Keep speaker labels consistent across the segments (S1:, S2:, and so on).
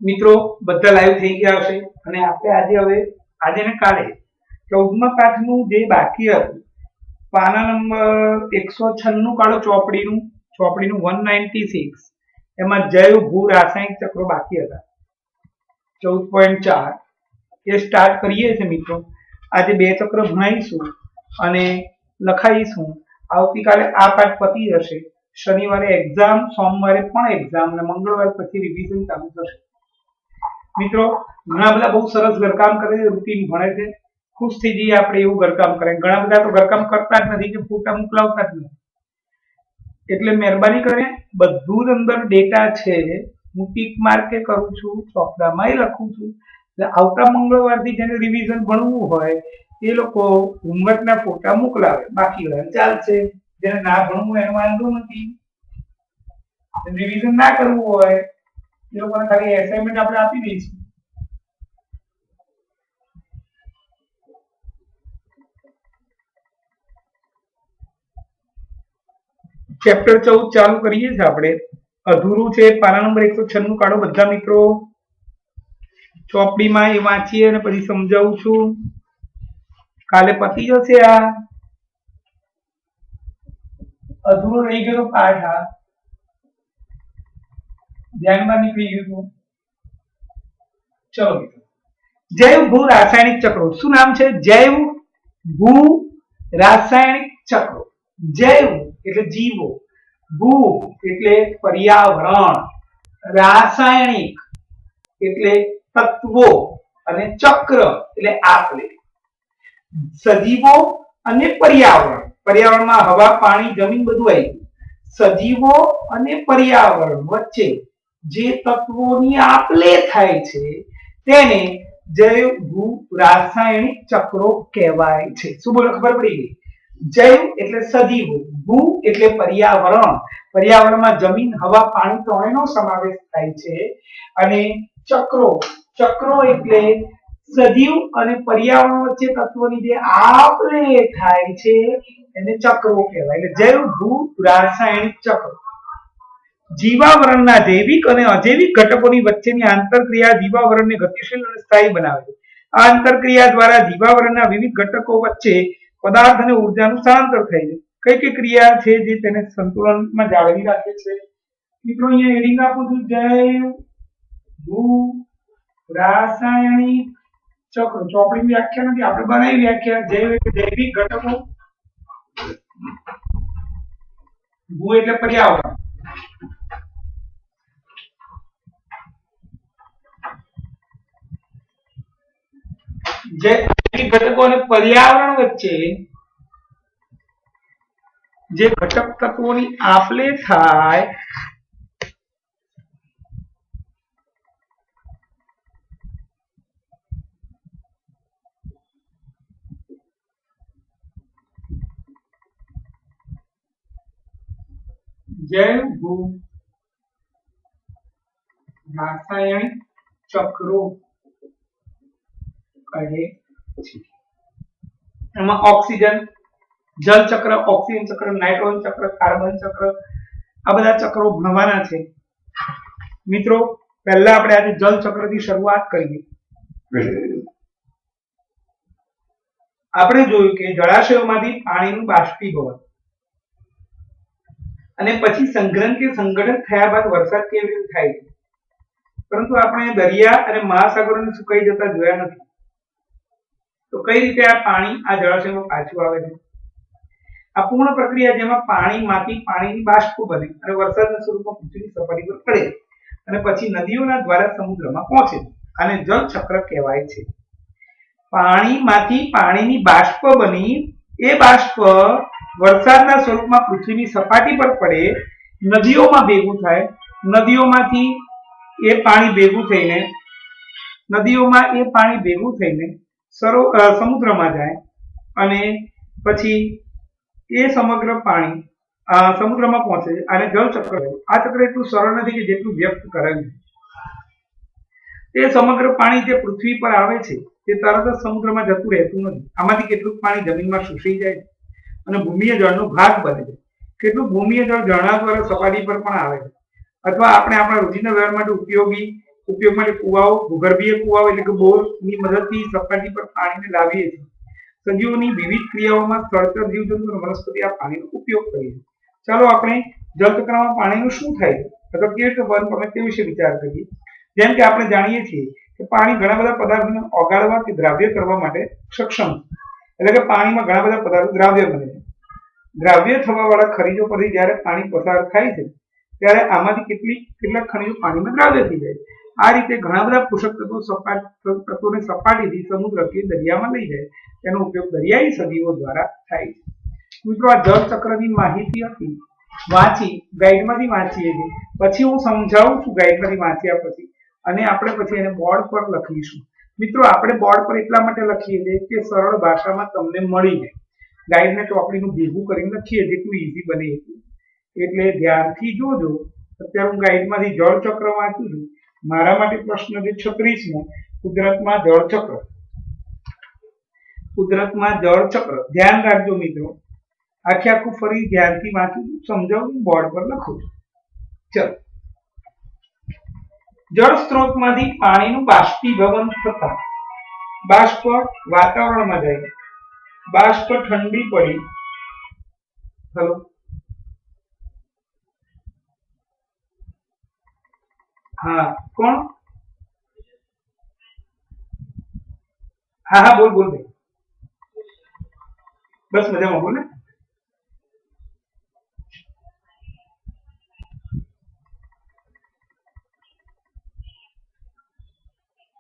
S1: મિત્રો બધા લાઈવ થઈ ગયા હશે અને આપણે આજે ને કાલે 14મા પાઠનું જે બાકી હતું પાના નંબર 196 કાઢો ચોપડીનું 196 એમાં જૈવ ભૂ રાસાયણિક ચક્રો બાકી હતા 14.4 એ સ્ટાર્ટ કરીએ છીએ મિત્રો। આજે બે ચક્ર ભણાવીશું અને લખાઈશું। આવતીકાલે આ પાઠ પતી જશે। શનિવારે એક્ઝામ, સોમવારે પણ એક્ઝામ અને મંગળવાર પછી રિવિઝન ચાલુ થશે। મિત્રો ઘણા બધા બહુ સરસ ઘરકામ કરે છે, રૂટીન ભણે છે, ખુશ થઈ જઈએ આપણે એવું ઘરકામ કરે। ઘણા બધા તો ઘરકામ કરતા જ નથી કે ફોટા મોકલાવતા જ નથી। એટલે મહેરબાની કરીને બધું જ અંદર ડેટા છે, હું ટીક માર્કે કરું છું, ચોપડામાં લખું છું। એટલે આવતા મંગળવારથી જેને રિવિઝન ભણવું હોય એ લોકો હોમવર્કના ફોટા મોકલાવે, બાકી હોય ચાલશે। જેને ના ભણવું હોય એનો વાંધો નથી, રિવિઝન ના કરવું હોય એ લોકોને ખાલી એસાઇનમેન્ટ આપણે આપી દઈશું। ચેપ્ટર 14 ચાલુ કરીએ છીએ આપણે। અધૂરું છે, પાના નંબર 196 કાઢો બધા મિત્રો। ચોપડીમાં એ વાંચીએ અને પછી સમજાવું છું। કાલે પતી જશે। આ અધૂરો રહી ગયો પાઠ, આ ધ્યાનમાં નીકળી ગયું। ચલો મિત્રો, જૈવ ભૂ રાસાયણિક ચક્રો। શું નામ છે? જૈવ ભૂ રાસાયણિક ચક્રો। જૈવ એટલે જીવો, ભૂ એટલે પર્યાવરણ, રાસાયણિક એટલે તત્વો અને ચક્ર એટલે આપલે। સજીવો અને પર્યાવરણ, પર્યાવરણમાં હવા, પાણી, જમીન બધું આવી ગયું। સજીવો અને પર્યાવરણ વચ્ચે જે તત્વોની આપલે થાય છે તેને જૈવ ભૂ રાસાયણિક ચક્રો કહેવાય છે। શું બોલો, ખબર પડી ગઈ? જૈવ એટલે સજીવો, ભૂ એટલે પર્યાવરણ, પર્યાવરણમાં જમીન, હવા, પાણી ત્રણેયનો સમાવેશ થાય છે। અને ચક્રો, ચક્રો એટલે સજીવ અને પર્યાવરણ વચ્ચે તત્વોની જે આપલે થાય છે એને ચક્રો કહેવાય। એટલે જૈવ ભૂ રાસાયણિક ચક્રો। જીવાવરણના જૈવિક અને અજૈવિક ઘટકોની વચ્ચેની આંતરક્રિયા જીવાવરણને ગતિશીલ અને સ્થાયી બનાવે છે। આ આંતરક્રિયા દ્વારા જીવાવરણના વિવિધ ઘટકો વચ્ચે પદાર્થ અને ઉર્જાનું સ્થળાંતર થાય છે। કઈ ક્રિયા છે જે તેને સંતુલનમાં જાળવી રાખે છે? મિત્રો અહીંયા હેડિંગ આપું છું, જૈવ ભૂ રાસાયણિક ચક્ર। ચોપડીની વ્યાખ્યા નથી, આપણે બનાવી વ્યાખ્યા। જૈવ એટલે જૈવિક ઘટકો, ભૂ એટલે પર્યાવરણ, જૈવિક ઘટકો અને પર્યાવરણ વચ્ચે જે ઘટક તત્વોની આપલે થાય જૈવ ભૂ રાસાયણિક ચક્રો કહે છે। એમાં ઓક્સિજન, જલ ચક્ર, ઓક્સિજન ચક્ર, નાઇટ્રોજન ચક્ર, કાર્બન ચક્ર, આ બધા ચક્રો ભણવાના છે મિત્રો। પહેલા આપણે આજે જલ ચક્રથી શરૂઆત કરીએ। આપણે જોયું કે જળાશયોમાંથી પાણીનું બાષ્પીભવન અને પછી સંગ્રહણ કે સંગઠન થયા બાદ વરસાદ કેવી રીતે થાય છે, પરંતુ આપણે દરિયા અને મહાસાગરોને સુકાઈ જતા જોયા નથી। તો કઈ રીતે આ પાણી આ જળાશયમાં પાછું આવે છે? આ પૂર્ણ પ્રક્રિયા જેમાં પાણીમાંથી પાણીની બાષ્પ બને અને વરસાદના સ્વરૂપમાં પૃથ્વીની સપાટી પર પડે અને પછી નદીઓના દ્વારા સમુદ્રમાં પહોંચે છે, આને જળ ચક્ર કહેવાય છે। પાણીમાંથી પાણીની બાષ્પ બની એ બાષ્પ વરસાદના સ્વરૂપમાં પૃથ્વીની સપાટી પર પડે, નદીઓમાં ભેગું થાય, નદીઓમાંથી એ પાણી ભેગું થઈને સમુદ્રમાં જાય અને પછી એ સમગ્ર પાણી સમુદ્રમાં પહોંચે છે, આને જળ ચક્ર કહેવાય। આ ચક્ર એટલું સરળ નથી કે જેટલું વ્યક્ત કરે છે। તે સમગ્ર પાણી જે પૃથ્વી પર આવે છે તે તરત જ સમુદ્રમાં જતું રહેતું નથી। આમાંથી કેટલું પાણી જમીનમાં શોષાઈ જાય અને ભૂમિય જળનો ભાગ બને છે। કેટલું ભૂમિય જળ ઝરણા દ્વારા સપાટી પર પણ આવે છે, અથવા આપણે આપણા રોજિંદા વ્યવહાર માટે ઉપયોગી ઉપયોગ માટે કુવાઓ, ભૂગર્ભીય કુવાઓ એટલે કે બોરની મદદથી સપાટી પર પાણીને લાવીએ છીએ. સજીવોની વિવિધ ક્રિયાઓમાં સ્થળચર જીવજંતુ અને વનસ્પતિ આ પાણીનો ઉપયોગ કરીએ છીએ. ચાલો આપણે જળચક્રમાં પાણીનું શું થાય છે અથવા કેવી રીતે બંધ પડે તે વિશે વિચાર કરીએ. જેમ કે આપણે જાણીએ છીએ કે પાણી ઘણા બધા પદાર્થોને ઓગાળવા કે દ્રાવ્ય કરવા માટે સક્ષમ છે. એટલે કે પાણીમાં ઘણા બધા પદાર્થો દ્રાવ્ય બને છે. દ્રાવ્ય થવા વાળા ખનિજો પરથી જ્યારે પાણી પસાર થાય છે ત્યારે આમાંથી કેટલાક ખનિજો પાણીમાં દ્રાવ્ય થઈ જાય છે. આ રીતે ઘણા બધા પોષક તત્વોને સપાટીથી સમુદ્ર કે દરિયામાં લઈ જાય તેનો ઉપયોગ દરિયાઈ સજીવો દ્વારા થાય છે. મિત્રો આ જળ ચક્રની માહિતી હતી વાંચી ગાઈડમાંથી વાંચીએ છીએ. પછી હું સમજાવું છું ગાઈડમાંથી વાંચ્યા પછી અને આપણે પછી એને બોર્ડ પર લખીશું. મિત્રો આપણે બોર્ડ પર એટલા માટે લખીએ છીએ કે સરળ ભાષામાં તમને મળી જાય. ગાઈડને ચોપડીનું ભેગું કરીને લખીએ જેટલું ઈઝી બને એટલું. એટલે ધ્યાનથી જોજો. અત્યારે હું ગાઈડમાંથી જળ ચક્ર વાંચું છું. મારા માટે પ્રશ્ન છે 36મો, કુદરતમાં જળ ચક્ર. કુદરતમાં જળ ચક્ર ધ્યાન રાખજો મિત્રો. આખું ફરી ધ્યાનથી વાંચું છું, સમજાવું, બોર્ડ પર લખું છું. ચલો, જળ સ્ત્રોતમાંથી પાણીનું બાષ્પીભવન થતા બાષ્પ વાતાવરણમાં જાય. બાષ્પ ઠંડી પડી. હલો, હા કોણ? હા બોલ બોલ ભાઈ. બસ મજામાં બોલ ને.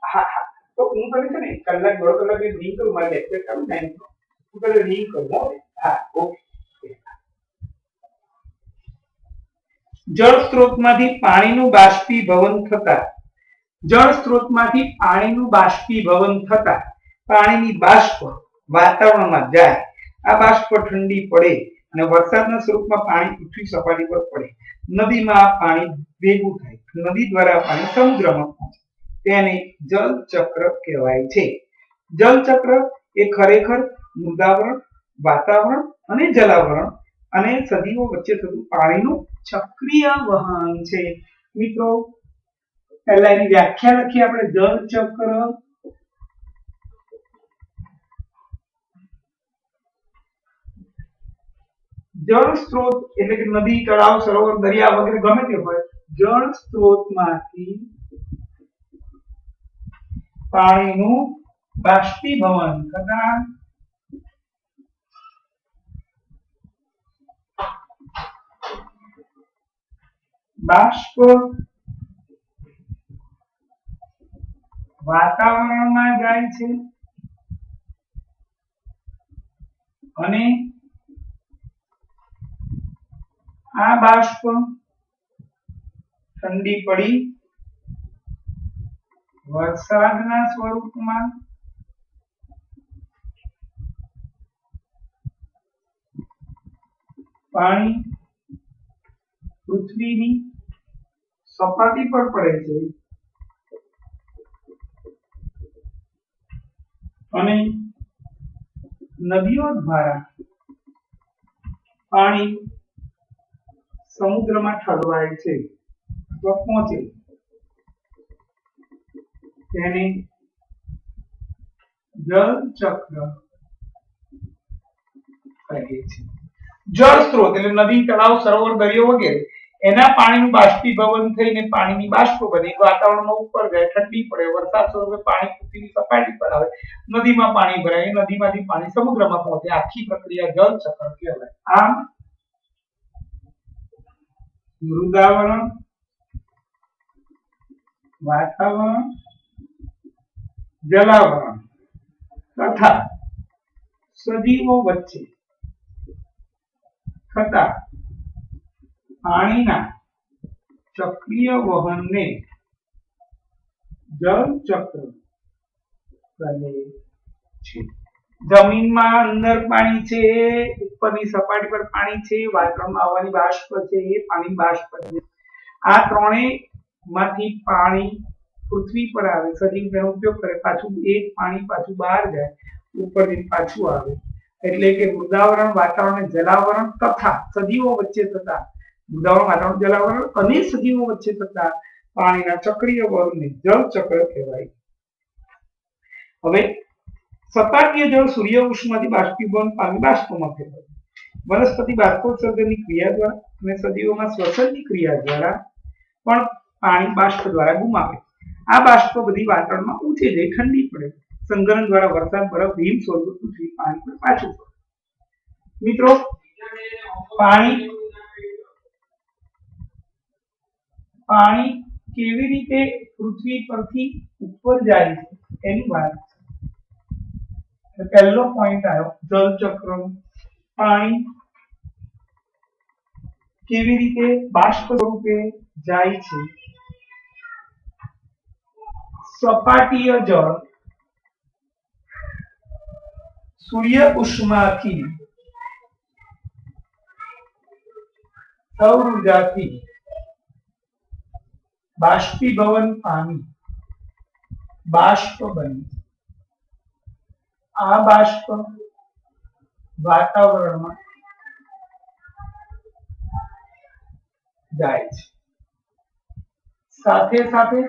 S1: હા તો હું તને છે ને કલાક 1.5 કલાક રિંગ કરું, મારે લેક્ચર ચાલુ થાય તો હું તને રિંગ કરું. હા ઓકે. જળ સ્ત્રોતમાંથી પાણીનું બાષ્પીભવન થતા પાણીની બાષ્પ વાતાવરણમાં જાય. આ બાષ્પ ઠંડી પડે અને વરસાદના સ્વરૂપમાં પાણી પૃથ્વી સપાટી પર પડે. નદીમાં આ પાણી ભેગું થાય. નદી દ્વારા પાણી સમુદ્રમાં પહોંચે. તેને જળ ચક્ર કહેવાય છે. જળ ચક્ર એ ખરેખર મૃદાવરણ, વાતાવરણ અને જલાવરણ અને સજીવો વચ્ચે થતું પાણીનું ચક્રીય વહન છે. મિત્રો પહેલા એની વ્યાખ્યા લખીએ આપણે. જળ ચક્ર જળ સ્ત્રોત એટલે કે નદી, તળાવ, સરોવર, દરિયા વગેરે ગમે તે હોય, જળ સ્ત્રોતમાંથી પાણીનું બાષ્પીભવન થતા બાષ્પ વાતાવરણમાં જાય છે અને આ બાષ્પ ઠંડી પડી વરસાદના સ્વરૂપમાં પાણી પૃથ્વીની સપાટી પર પડે છે અને નદીઓ દ્વારા પાણી સમુદ્રમાં ઠલવાય છે અથવા પહોંચે. તેને જળ ચક્ર કહે છે. જળ સ્ત્રોત એટલે નદી, તળાવ, સરોવર, દરિયો વગેરે એના પાણીનું બાષ્પીભવન થઈને પાણીની બાષ્પ બને, વાતાવરણમાં ઉપર જાય, ઠંડી પડે, વરસાદ સ્વરૂપે પાણી પૃથ્વીની સપાટી પર આવે, નદીમાં પાણી ભરાય, નદીમાંથી પાણી સમુદ્રમાં પહોંચે. આખી પ્રક્રિયા જળ ચક્ર કહેવાય. આમ મૃદાવરણ, વાતાવરણ, જલાવરણ તથા સજીવો વચ્ચે થતા પાણીના ચક્રીય વહનને જળ ચક્ર કહે છે. જમીનમાં અંદર પાણી છે, ઉપરની સપાટી પર પાણી છે, વાતાવરણમાં આવવાની બાષ્પ છે, એ પાણી બાષ્પ છે. આ ત્રણેય માંથી પાણી પૃથ્વી પર આવે, સજીવ તેનો ઉપયોગ કરે, પાછું એક પાણી પાછું બહાર જાય, ઉપરથી પાછું આવે. એટલે કે મૃદાવરણ, વાતાવરણ, જલાવરણ તથા સજીવો વચ્ચે થતા મૃદાવરણ, વાતાવરણ, જલાવરણ અને સજીવો વચ્ચે થતા પાણીના ચક્રીય વર્ગને જળ ચક્ર કહેવાય. હવે સપાટીય જળ સૂર્ય ઉષ્માથી બાષ્પીભવન પામી બાષ્પમાં ફેરવાય. વનસ્પતિ બાષ્પોત્સર્જનની ક્રિયા દ્વારા અને સજીવોમાં શ્વસનની ક્રિયા દ્વારા પણ પાણી બાષ્પ દ્વારા ગુમાવે. આ બાષ્પ બધી વાતાવરણમાં ઊંચે જઈ ઠંડી પડે. સંઘનન દ્વારા વરસાદ, બરફ, હિમ સ્વરૂપે પૃથ્વી પાણી પર પાછું પડે. મિત્રો, પાણી કેવી રીતે પૃથ્વી પરથી ઉપર જાય છે એની વાત છે. પહેલો પોઈન્ટ આવ્યો જળચક્ર. પાણી કેવી રીતે બાષ્પ સ્વરૂપે જાય છે. સપાટીય જળ સૂર્ય ઉષ્માથી સૌર ઉર્જાથી બાષ્પીભવન પામી બાષ્પ બની. આ બાષ્પ વાતાવરણમાં જાય છે. સાથે સાથે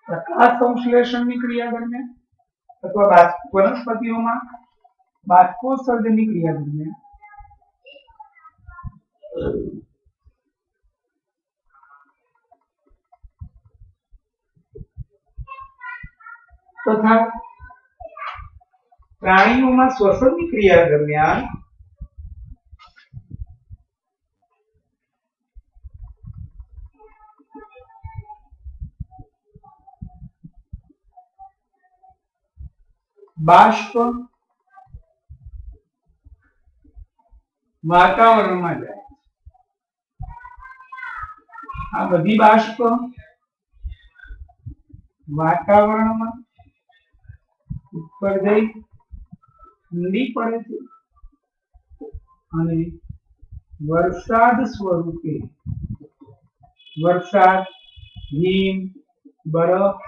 S1: પ્રકાશ સંશ્લેષણની ક્રિયા દરમિયાન અથવા વનસ્પતિઓમાં બાષ્પોત્સર્જનની ક્રિયા દરમિયાન તથા પ્રાણીઓમાં શ્વસનની ક્રિયા દરમિયાન બાષ્પ વાતાવરણમાં જાય. આ બધી બાષ્પ વાતાવરણમાં ઉપર જઈ ઠંડી પડે છે અને વરસાદ સ્વરૂપે વરસાદ, હિમ, બરફ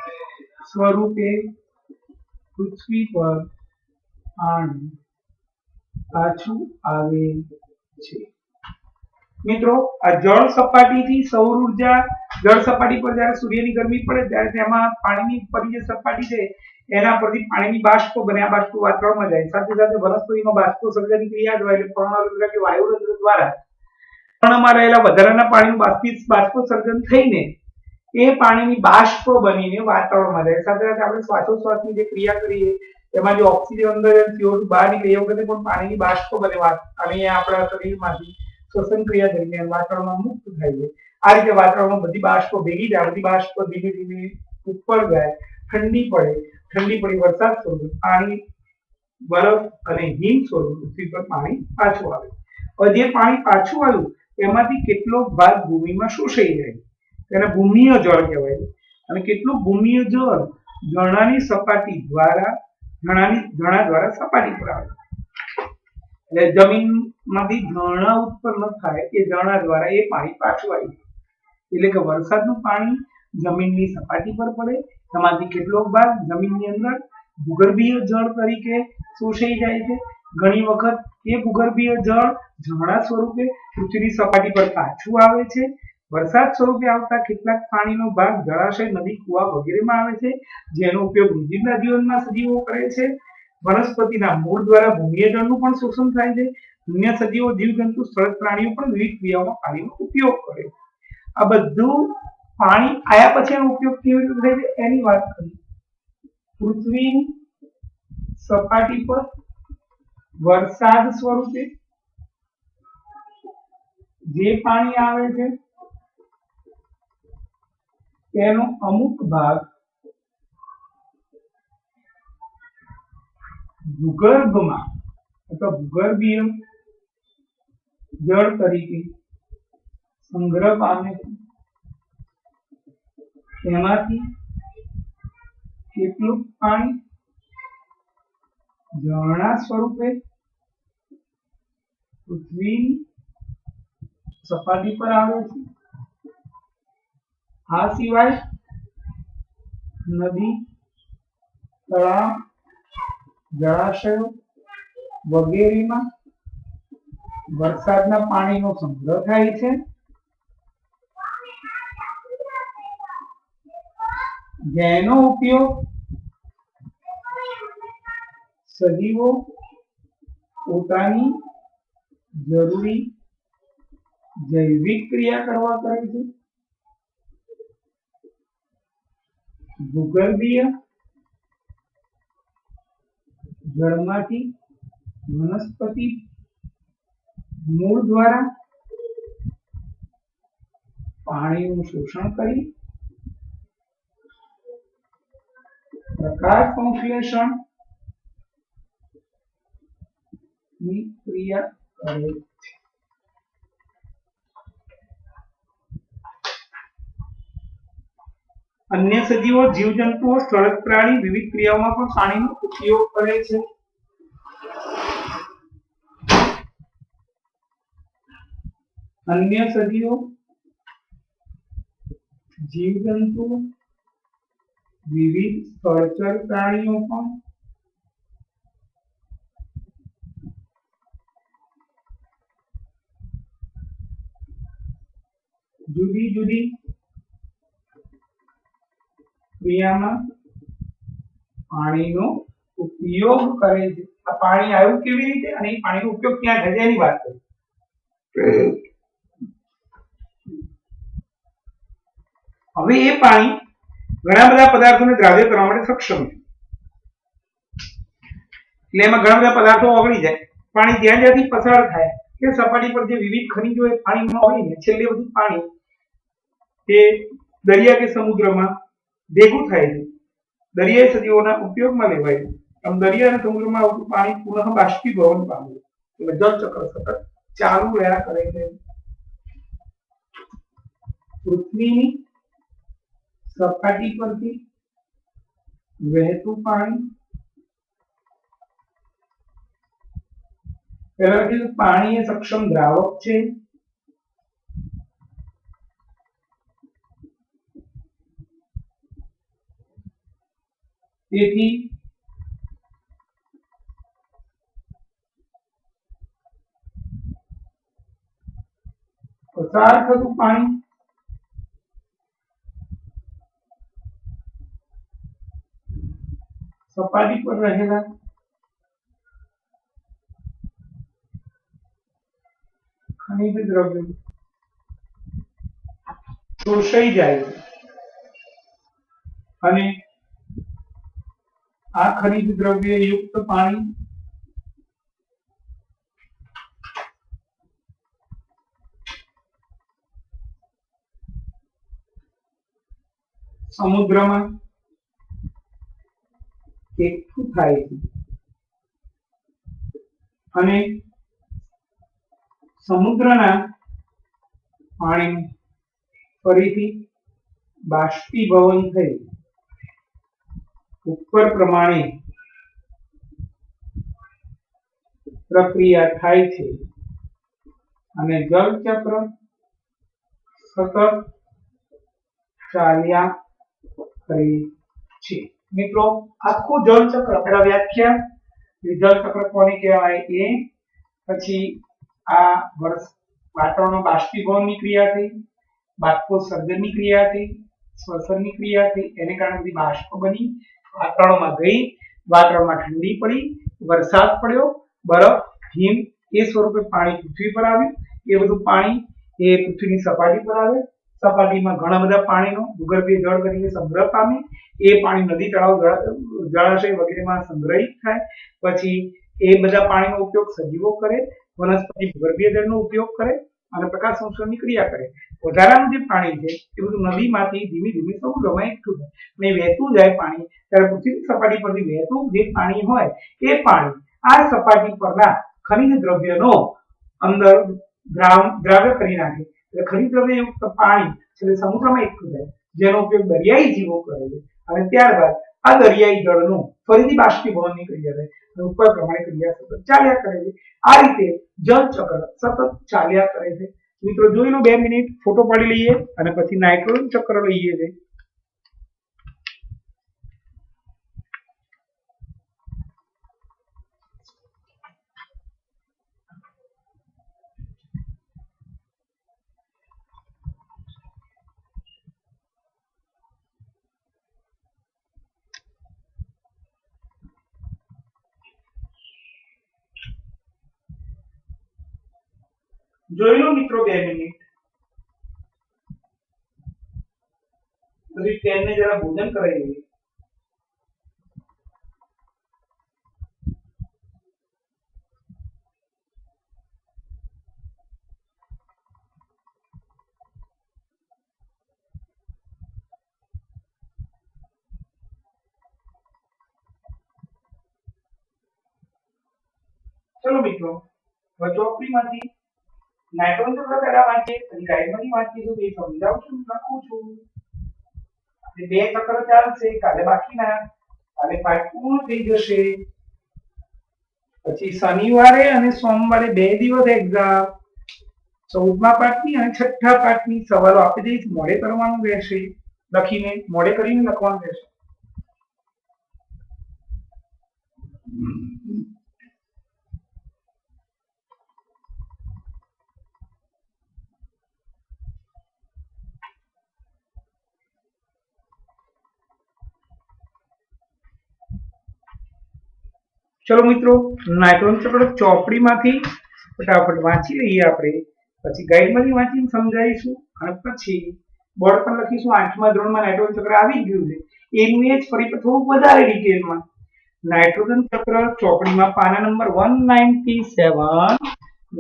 S1: સ્વરૂપે પૃથ્વી પર પાણી પાછું આવે છે. મિત્રો, આ જળ સપાટીથી સૌર ઉર્જા, જળ સપાટી પર જ્યારે સૂર્યની ગરમી પડે ત્યારે તેમાં પાણીની ઉપરની જે સપાટી છે એના પરથી પાણીની બાષ્પ બને. આ બાષ્પ વાતાવરણમાં જાય. સાથે સાથે વનસ્પતિમાં બાષ્પોત્સર્જનની ક્રિયા દ્વારા એટલે પર્ણરંધ્ર કે વાયુરંધ્ર દ્વારા પર્ણમાં રહેલા વધારાના પાણીનું બાષ્પોત્સર્જન થઈને એ પાણીની બાષ્પ બનીને વાતાવરણમાં જાય. સાથે સાથે આપણે શ્વાસોશ્વાસની જે ક્રિયા કરીએ એમાં જે ઓક્સિજન અંદર CO2 બહાર નીકળે એ વખતે પણ પાણીની બાષ્પ બને અને આપણા શરીરમાંથી શ્વસન ક્રિયા દરમિયાન વાતાવરણમાં મુક્ત થાય છે. આ રીતે વાતાવરણમાં બધી બાષ્પ ભેગી જાય. બધી બાષ્પ ધીમે ધીમે ઉપર જાય, ઠંડી પડી વરસાદ સ્વરૂપે પાણી, બરફ અને હિમ સ્વરૂપે પૃથ્વી પર પાણી પાછું આવે. હવે જે પાણી પાછું આવ્યું એમાંથી કેટલો ભાગ ભૂમિમાં શોષાઈ જાય તેને ભૂમિય જળ કહેવાય. અને કેટલું ભૂમિય જળ ઝરણાની સપાટી દ્વારા ઝરણા દ્વારા સપાટી પર આવે. એટલે જમીનમાંથી ઝરણા ઉત્પન્ન થાય એ ઝરણા દ્વારા એ પાણી પાછું આવી જાય. એટલે કે વરસાદનું પાણી જમીનની સપાટી પર પડે, એમાંથી કેટલોક ભાગ જમીનની અંદર ભૂગર્ભીય જળ તરીકે શોષાઈ જાય છે. ઘણી વખત એ ભૂગર્ભીય જળ ઝરણા સ્વરૂપે પૃથ્વીની સપાટી પર પાછું આવે છે. વરસાદ સ્વરૂપે આવતા કેટલાક પાણીનો ભાગ જળાશય, નદી, કુવા વગેરેમાં આવે છે, જેનો ઉપયોગ રોજિંદા જીવનમાં સજીવો કરે છે. વનસ્પતિના મૂળ દ્વારા ભૂમિય જળનું પણ શોષણ થાય છે. અન્ય સજીવો, જીવજંતુ, સ્થળ પ્રાણીઓ પણ વિવિધ ક્રિયાઓમાં પાણીનો ઉપયોગ કરે છે. આ બધું પાણી આયા પછી એનો ઉપયોગ કેવી રીતે થાય છે એની વાત કરીએ. પૃથ્વીની સપાટી પર વરસાદ સ્વરૂપે જે પાણી આવે છે તેનો અમુક ભાગ ભૂગર્ભમાં અથવા ભૂગર્ભીય જળ તરીકે સંગ્રહ પામે છે. તેમાંથી કેટલું પાણી ઝરણા સ્વરૂપે પૃથ્વીની સપાટી પર આવે છે. આ સિવાય નદી, તળાવ, જળાશયો વગેરેમાં વરસાદના પાણીનો સંગ્રહ થાય છે જેનો ઉપયોગ સજીવો પોતાની જરૂરી જૈવિક ક્રિયા કરવા કરે છે. ભૂગર્ભીય જળમાંથી વનસ્પતિ મૂળ દ્વારા પાણીનું શોષણ કરી પ્રકાશ સંશ્લેષણ ની ક્રિયા કરે છે. અન્ય સજીવો જીવજંતુઓ સ્થળજ પ્રાણી વિવિધ ક્રિયાઓમાં પણ પાણીનો ઉપયોગ કરે છે. અન્ય સજીવો જીવજંતુઓ વિવિધ સ્થળચર પ્રાણીઓ પણ જુદી જુદી ક્રિયામાં પાણીનો ઉપયોગ કરે છે. આ પાણી આવ્યું કેવી રીતે અને એ પાણીનો ઉપયોગ ક્યાં થાય છે એની વાત કરીએ. હવે એ પાણી ઘણા બધા પદાર્થોને દ્રાવ્ય કરવા માટે સક્ષમ છે. એટલે એમાં ઘણા બધા પદાર્થો ઓગળી જાય. પાણી જ્યાં જ્યાંથી પસાર થાય કે સપાટી પર જે વિવિધ ખનિજો એ પાણીમાં ઓગળીને છેલ્લે બધું પાણી એ દરિયા કે સમુદ્રમાં ભેગું થાય છે. દરિયાઈ સજીવોના ઉપયોગમાં લેવાય છે. આમ દરિયા અને સમુદ્રમાં આવતું પાણી પુનઃ બાષ્પીભવન પામે છે. એટલે જળચક્ર સતત ચાલુ રહ્યા કરે છે. પૃથ્વીની સપાટી પરથી વહેતું પાણી પહેલાથી પાણી એ સક્ષમ દ્રાવક છે. તેથી પસાર થતું પાણી સપાટી પર રહેલા ખનિજ દ્રવ્યો શોષાઈ જાય છે અને આ ખનિજ દ્રવ્ય યુક્ત પાણી સમુદ્રમાં એકઠું થાય છે અને સમુદ્રના પાણી ફરીથી બાષ્પીભવન થઈ ઉપર પ્રમાણે પ્રક્રિયા થાય છે અને જળચક્ર સતત ચાલ્યા કરે છે. મિત્રો આખું જળચક્ર પેલા વ્યાખ્યા જળચક્ર કોને કહેવાય એ પછી આ વાતાવરણમાં બાષ્પીભવનની ક્રિયા થઈ, બાષ્પોત્સર્જનની ક્રિયા થઈ, શ્વસનની ક્રિયા થઈ, એને કારણે બધી બાષ્પ બની વાતાવરણમાં ગઈ, વાતાવરણમાં ઠંડી પડી, વરસાદ પડ્યો, બરફ, હિમ એ સ્વરૂપે પાણી પૃથ્વી પર આવ્યું. એ બધું પાણી એ પૃથ્વીની સપાટી પર આવે. સપાટીમાં ઘણા બધા પાણીનો ભૂગર્ભીય જળ તરીકે સંગ્રહ પામે. એ પાણી નદી, તળાવ, જળાશય વગેરેમાં સંગ્રહિત થાય. પછી એ બધા પાણીનો ઉપયોગ સજીવો કરે, વનસ્પતિ ભૂગર્ભીય જળનો ઉપયોગ કરે અને પ્રકાશ સંશ્લેષણની ક્રિયા કરે. વધારાનું જે પાણી છે એ બધું નદીમાંથી ધીમે ધીમે સમુદ્રમાં એકઠું થાય અને વહેતું જાય પાણી. ત્યારે પૃથ્વીની સપાટી પરથી વહેતું જે પાણી હોય એ પાણી આ સપાટી પરના ખનિજ દ્રવ્યનો અંદર દ્રાવ્ય કરી નાખે. એટલે ખનિજ દ્રવ્યયુક્ત પાણી એટલે સમુદ્રમાં એકઠું થાય, જેનો ઉપયોગ દરિયાઈ જીવો કરે છે અને ત્યારબાદ આ દરિયાઈ જળનું ફરીથી બાષ્પીભવનની ક્રિયા થાય અને ઉપર પ્રમાણે ક્રિયા સતત ચાલ્યા કરે છે. આ રીતે જળચક્ર સતત ચાલ્યા કરે છે. મિત્રો જોઈ લો 2 મિનિટ, ફોટો પાડી લઈએ અને પછી નાઇટ્રોજન ચક્ર લઈએ છે. જોઈ લો મિત્રો 2 મિનિટ. પછી પેનને જરા ભોજન કરાવી દઈએ. ચલો મિત્રો, હવે ચોપડીમાંથી નાઇટ્રોજન ચક્ર પહેલા વાંચીએ, પછી ગાઈડમાંથી વાંચીશું. એ સમજાવું છું, લખું છું. આપણે 2 ચક્ર ચાલશે કાલે, બાકીના કાલે પાઠ પૂર્ણ થઈ જશે. પછી શનિવારે અને સોમવારે 2 દિવસ એક્ઝામ, 14મા પાઠની અને 6ઠા પાઠની સવાલો આપી દઈશ. મોડે કરવાનું રહેશે, લખીને મોડે કરીને લખવાનું રહેશે. ચલો મિત્રો, નાઇટ્રોજન ચક્ર ચોપડીમાંથી ફટાફટ વાંચી લઈએ આપણે. પછી ગાઈડમાંથી વાંચીને સમજાવીશું અને પછી બોર્ડ પર લખીશું. 8મા ધોરણમાં નાઇટ્રોજન ચક્ર આવી ગયું છે, એનું એ જ ફરી થોડુંક વધારે ડિટેલમાં. નાઇટ્રોજન ચક્ર ચોપડીમાં પાના નંબર 197.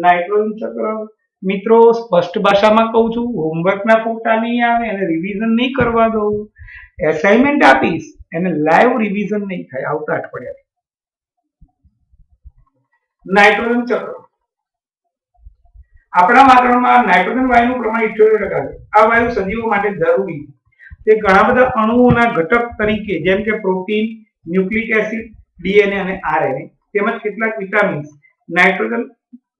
S1: નાઇટ્રોજન ચક્ર મિત્રો સ્પષ્ટ ભાષામાં કહું છું, હોમવર્કના ફોટા નહીં આવે અને રિવિઝન નહીં કરવા દઉં. એસાઇનમેન્ટ આપીશ અને લાઈવ રિવિઝન નહીં થાય આવતા અઠવાડિયા. નાઇટ્રોજન ચક્ર આપણા વાતાવરણમાં નાઇટ્રોજન વાયુનું પ્રમાણ 78% છે. આ વાયુ સજીવો માટે જરૂરી છે. તે ઘણા બધા અણુઓના ઘટક તરીકે જેમ કે પ્રોટીન, ન્યુક્લિક એસિડ, ડીએનએ અને આરએનએ તેમજ કેટલાક વિટામિન્સ નાઇટ્રોજન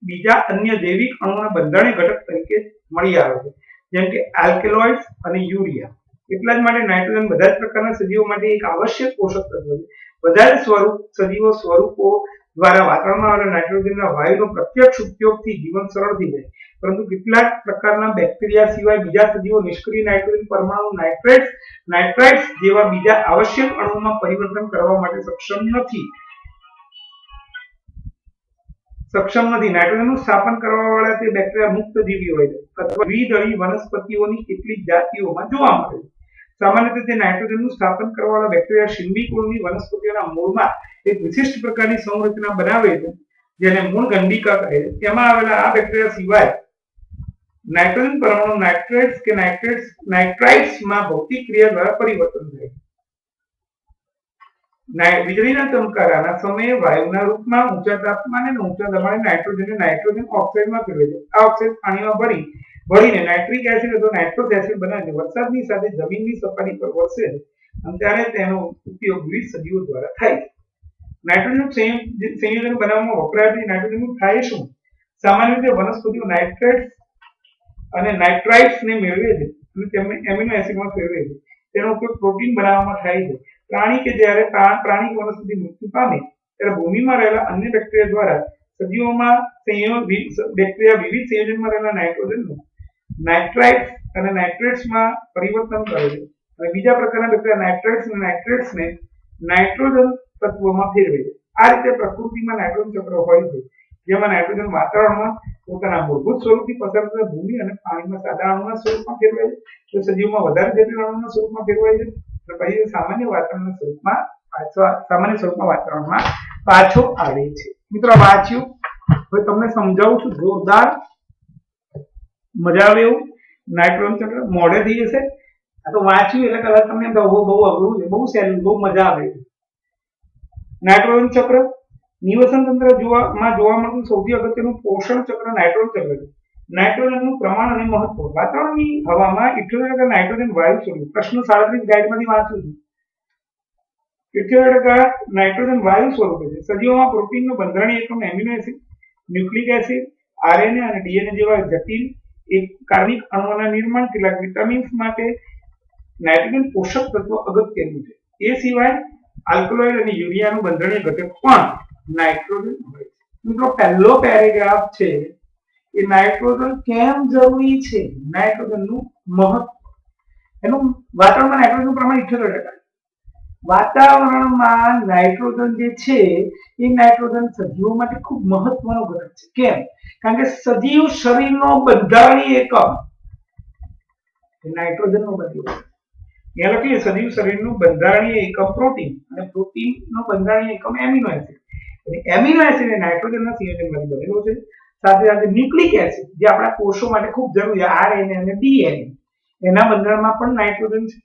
S1: બીજા અન્ય જૈવિક અણુઓના બંધારણીય ઘટક તરીકે મળી આવે છે, જેમ કે આલ્કેલોઇડ્સ અને યુરિયા. એટલા જ માટે નાઇટ્રોજન બધા જ પ્રકારના સજીવો માટે એક આવશ્યક પોષક તત્વ છે. બધા જ સજીવો સ્વરૂપો દ્વારા વાતાવરણમાં આવેલા નાઇટ્રોજનના વાયુનો પ્રત્યક્ષ ઉપયોગથી જીવન સરળ થઈ જાય, પરંતુ કેટલાક પ્રકારના બેક્ટેરિયા સિવાય બીજા સજીવો નિષ્ક્રિય નાઇટ્રોજન પરમાણુ નાઇટ્રાઇટ્સ જેવા બીજા આવશ્યક અણુઓમાં પરિવર્તન કરવા માટે સક્ષમ નથી. નાઇટ્રોજનનું સ્થાપન કરવાવાળા તે બેક્ટેરિયા મુક્ત જીવી હોય છે અથવા દ્વિદળી વનસ્પતિઓની કેટલીક જાતિઓમાં જોવા મળે છે. સામાન્ય રીતે નાઇટ્રોજનનું સ્થાપન કરવાવાળા બેક્ટેરિયા શિંબી કુળની વનસ્પતિઓના મૂળમાં એક વિશિષ્ટ પ્રકારની સંરચના બનાવે છે, જેને મૂળ ગંડિકા કહે છે. તેમાં આવેલા આ બેક્ટેરિયા સિવાય નાઇટ્રોજન પરમાણુ નાઇટ્રેટ્સ કે નાઇટ્રાઇટ્સમાં ભૌતિક ક્રિયા દ્વારા પરિવર્તન થાય છે. વીજળીના ચમકારાના સમયે વાયુના રૂપમાં ઊંચા તાપમાને અને ઊંચા દબાણે નાઇટ્રોજન ઓક્સાઇડમાં ફેરવે છે. આ ઓક્સાઇડ પાણીમાં ભળીને નાઇટ્રિક એસિડ અથવા નાઇટ્રોસ એસિડ બનાવે છે. વરસાદની સાથે જમીનની સપાટી પર વરસે છે અને ત્યારે તેનો ઉપયોગ વિવિધ સજીવો દ્વારા થાય છે. નાઇટ્રોજન સંયોજન બનાવવામાં વપરાતી નાઇટ્રોજનનું થાય શું? સામાન્ય રીતે વનસ્પતિઓ નાઇટ્રેટ્સ અને નાઇટ્રાઇટ્સને મેળવે છે અને તેમને એમિનો એસિડમાં ફેરવે છે. તેનો ઉપયોગ પ્રોટીન બનાવવામાં થાય છે. પ્રાણી કે જ્યારે પ્રાણી વનસ્પતિ મૃત્યુ પામે ત્યારે ભૂમિમાં રહેલા અન્ય બેક્ટેરિયા દ્વારા સજીવોમાં બેક્ટેરિયા વિવિધ સંયોજનમાં રહેલા નાઇટ્રોજનનું નાઇટ્રાઇટ્સ અને નાઇટ્રેટ્સમાં પરિવર્તન કરે છે અને બીજા પ્રકારના બેક્ટેરિયા નાઇટ્રાઇટ્સ અને નાઇટ્રેટ્સને નાઇટ્રોજન તત્વોમાં ફેરવે છે. આ રીતે પ્રકૃતિમાં નાઇટ્રોજન ચક્ર હોય છે, જેમાં નાઇટ્રોજન વાતાવરણમાં પોતાના મૂળભૂત સ્વરૂપથી પસાર થતા ભૂમિ અને પાણીમાં સાદા અણુના સ્વરૂપમાં ફેરવાય છે, તો સજીવોમાં વધારે જટિલ અણુના સ્વરૂપમાં ફેરવાય છે અને પછી સામાન્ય સ્વરૂપમાં વાતાવરણમાં પાછો આવે છે. મિત્રો વાંચ્યું, હવે તમને સમજાવું છું. જોરદાર મજા આવે એવું નાઇટ્રોજન ચક્ર મોડે થઈ જશે. આ તો વાંચ્યું એટલે કદાચ તમને બહુ અઘરું છે, બહુ સહેલું, બહુ મજા આવે. નાઇટ્રોજન ચક્ર નિવસન તંત્ર જોવા મળતું સૌથી અગત્યનું પોષણ ચક્ર નાઇટ્રોજન ચક્ર છે. નાઇટ્રોજનનું પ્રમાણ અને મહત્વ. વાતાવરણની હવામાં 78% નાઇટ્રોજન વાયુ સ્વરૂપ. પ્રશ્ન 37 ગાઈડમાંથી વાંચું છું. 78% નાઇટ્રોજન વાયુ સ્વરૂપે છે. સજીવોમાં પ્રોટીનનું બંધારણીય એકમ amino acid, nucleic acid, RNA અને ડીએનએ જેવા જટિલ કાર્બનિક અણુઓના નિર્માણ કેટલાક વિટામિન્સ માટે નાઇટ્રોજન પોષક તત્વ અગત્યનું છે. એ સિવાય આલ્કલોઇડ અને યુરિયાનું બંધારણીય ઘટક પણ નાઇટ્રોજન હોય છે. મિત્રો પહેલો પેરેગ્રાફ છે એ નાઇટ્રોજન કેમ જરૂરી છે, નાઇટ્રોજનનું મહત્વ. એનું વાતાવરણમાં નાઇટ્રોજનનું પ્રમાણ 78%. વાતાવરણમાં નાઇટ્રોજન જે છે એ નાઇટ્રોજન સજીવો માટે ખૂબ મહત્વનો ઘટક છે. કેમ? કારણ કે સજીવ શરીરનો બંધારણીય એકમ નાઇટ્રોજનનો બન્યો. યાદ રાખીએ, સજીવ શરીરનું બંધારણીય એકમ પ્રોટીન અને પ્રોટીનનો બંધારણીય એકમ એમિનો એસિડ. અને એમિનો એસિડ એ નાઇટ્રોજનના સંયોજનમાંથી બનેલો છે. સાથે સાથે ન્યુક્લિક એસિડ જે આપણા કોષો માટે ખૂબ જરૂરી છે, આરએનએ અને ડીએનએ, એના બંધારણમાં પણ નાઇટ્રોજન છે.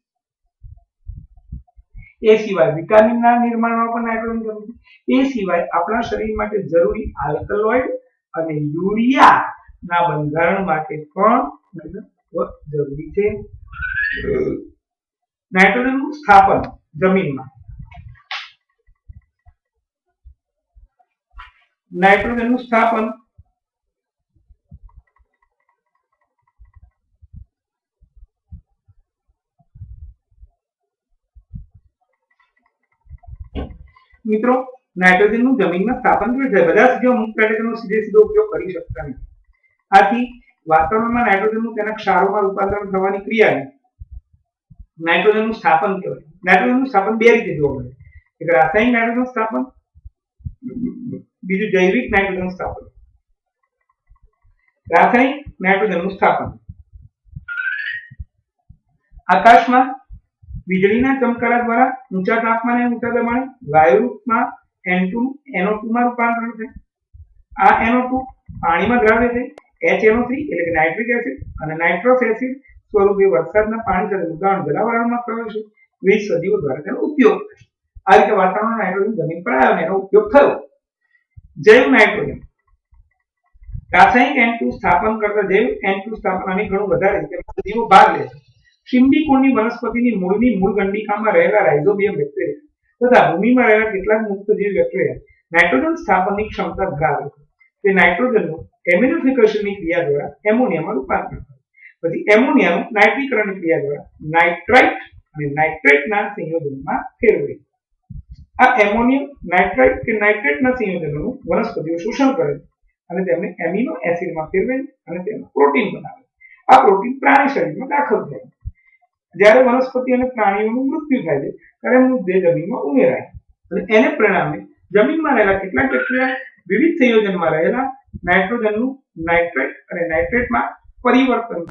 S1: એ સિવાય વિટામિનના નિર્માણમાં પણ નાઇટ્રોજન જરૂરી છે. એ સિવાય આપણા શરીર માટે જરૂરી આલ્કલોઇડ અને યુરિયાના બંધારણ માટે પણ જરૂરી છે. નાઇટ્રોજનનું સ્થાપન જમીનમાં. નાઇટ્રોજનનું સ્થાપન મિત્રો, નાઇટ્રોજનનું જમીનમાં સ્થાપન કેવી રીતે? બધા સજીવો અમુક પ્રેડેટરનો સીધો ઉપયોગ કરી શકતા નથી. આથી વાતાવરણમાં નાઇટ્રોજનનું તેના ક્ષારોમાં રૂપાંતરણ થવાની ક્રિયાને નાઇટ્રોજનનું સ્થાપન કહેવાય. નાઇટ્રોજનનું સ્થાપન બે રીતે જોવા મળે. એક રાસાયણિક નાઇટ્રોજન સ્થાપન, બીજું જૈવિક નાઇટ્રોજન સ્થાપન. રાસાયણિક નાઇટ્રોજનનું સ્થાપન આકાશમાં વીજળીના ચમકારા દ્વારા ઊંચા તાપમાને ઊંચા દબાણે વાયુ રૂપમાં NO2 માં રૂપાંતરણ થાય. આ NO2 પાણીમાં દ્રાવ્ય થઈ HNO3 એટલે કે નાઇટ્રિક એસિડ અને નાઇટ્રસ એસિડ સ્વરૂપે વરસાદના પાણી સાથે ઉદાહરણ જલાવરણમાં પ્રવેશે. વિવિધ સજીવો દ્વારા તેનો ઉપયોગ થાય. આ રીતે વાતાવરણમાં નાઇટ્રોજન જમીન પર આવ્યો અને એનો ઉપયોગ થયો. જૈવ નાઇટ્રોજન રાસાયણિક N2 સ્થાપન કરતા જૈવ N2 સ્થાપન અને ઘણું વધારે તેમાં સજીવો ભાગ લે છે. શિંબીકોણની વનસ્પતિની મૂળ ગંડિકામાં રહેલા રાઇઝોબિયમ બેક્ટેરિયા તથા ભૂમિમાં રહેલા કેટલાક મુક્તજીવી બેક્ટેરિયા નાઇટ્રોજન સ્થાપનની ક્ષમતા ધરાવે છે. તે નાઇટ્રોજનનું એમિનોફિકેશનની ક્રિયા દ્વારા એમોનિયામાં રૂપાંતર થાય. પછી એમોનિયાનું નાઇટ્રીકરણની ક્રિયા દ્વારા નાઇટ્રાઇટ અને નાઇટ્રેટના સંયોજનમાં ફેરવાય. આ એમોનિયમ, નાઇટ્રાઇટ કે નાઇટ્રેટના સંયોજનોનું વનસ્પતિઓ શોષણ કરે છે અને તેમને એમિનો એસિડમાં ફેરવે અને તેનું પ્રોટીન બનાવે. આ પ્રોટીન પ્રાણી શરીરમાં દાખલ થાય. જ્યારે વનસ્પતિ અને પ્રાણીઓનું મૃત્યુ થાય છે ત્યારે મૃતદેહ જમીનમાં ઉમેરાય અને એને પરિણામે જમીનમાં રહેલા કેટલાક બેક્ટેરિયા વિવિધ સંયોજનમાં રહેલા નાઇટ્રોજનનું નાઇટ્રેટ અને નાઇટ્રેટમાં પરિવર્તન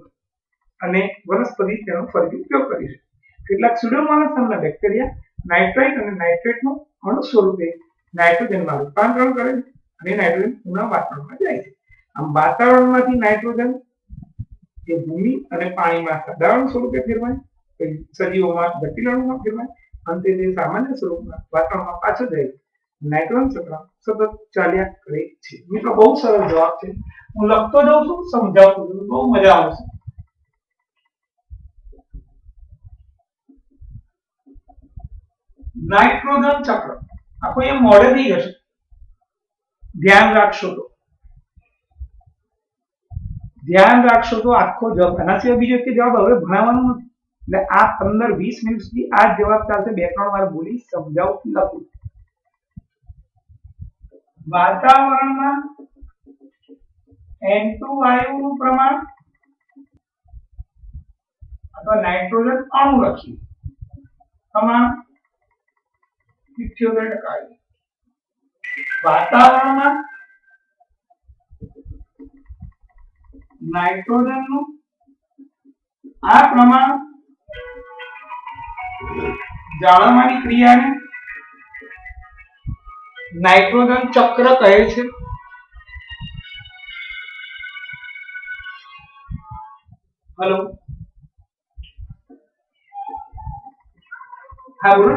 S1: અને વનસ્પતિ તેનો ફરીથી ઉપયોગ કરી છે. કેટલાક સ્યુડોમોનાસ નામના બેક્ટેરિયા નાઇટ્રાઇટ અને નાઇટ્રેટનું અણુ સ્વરૂપે નાઇટ્રોજનમાં રૂપાંતરણ કરે છે અને નાઇટ્રોજન પુનઃ વાતાવરણમાં જાય છે. આમ વાતાવરણમાંથી નાઇટ્રોજન જે ભૂમિ અને પાણીમાં સાધારણ સ્વરૂપે ફેરવાય, સજીવોમાં જટિલ અણુમાં ફેરવાય, અંતે તે સામાન્ય સ્વરૂપમાં વાતાવરણમાં પાછો જાય છે. નાઇટ્રોજન ચક્ર સતત ચાલ્યા કરે છે. મિત્રો, બહુ સરળ જવાબ છે. હું લખતો જાઉં છું, સમજાવતો જાઉં, બહુ મજા આવશે. નાઇટ્રોજન ચક્ર આખું એ મોડે થઈ જશે, ધ્યાન રાખશો તો. આખો જવાબ, આના સિવાય બીજો એક જવાબ હવે ભણાવવાનો નથી. એટલે આ 15-20 મિનિટ સુધી આ જવાબ ચાલશે. 2-3 વાર બોલી સમજાવું, લખું. વાતાવરણમાં N2 વાયુનું પ્રમાણ અથવા નાઇટ્રોજન અણુ લખીએ પ્રમાણ 78%. વાતાવરણમાં નાઇટ્રોજનનું આ પ્રમાણ જાળવવાની ક્રિયાને નાઇટ્રોજન ચક્ર કહે છે. હેલો, હા બોલો.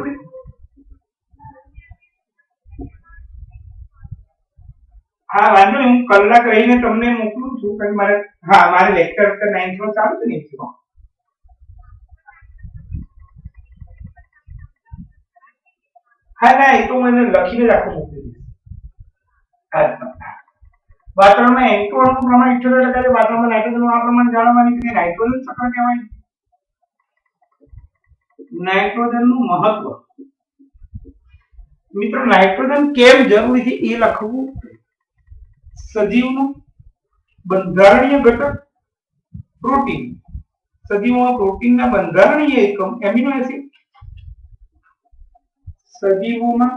S1: હા, વાંધો નહીં, હું કલાક રહીને તમને મોકલું છું. કારણ મારે લેક્ચર 9 માં ચાલુ છે ને. હા, ના, એ તો મને લખીને જ આખું મોકલી દઈશ. વાતાવરણમાં N2 અણુનું પ્રમાણ 78% છે. વાતાવરણમાં નાઇટ્રોજનનું આ પ્રમાણ જાળવવાની ક્રિયા નાઇટ્રોજન ચક્ર કહેવાય. નાઇટ્રોજનનું મહત્વ. મિત્રો, નાઇટ્રોજન કેમ જરૂરી છે એ લખવું. સજીવનું બંધારણીય ઘટક પ્રોટીન. સજીવોમાં પ્રોટીનના બંધારણીય એકમ એમિનો એસિડ. સજીવોમાં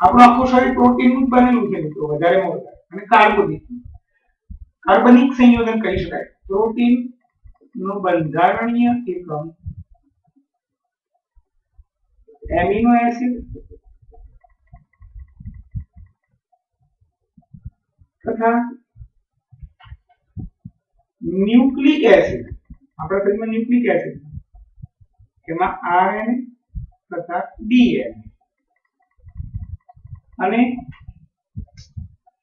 S1: આપણું આખું શરીર પ્રોટીનનું બનેલું છે મિત્રો, વધારેમાં વધારે, અને કાર્બનિક સંયોજન કહી શકાય. પ્રોટીન નું બંધારણીય એકમ એમિનો એસિડ તથા ન્યુક્લિક એસિડ. આપણા શરીરમાં ન્યુક્લિક એસિડ એમાં આરએનએ તથા ડીએનએ, અને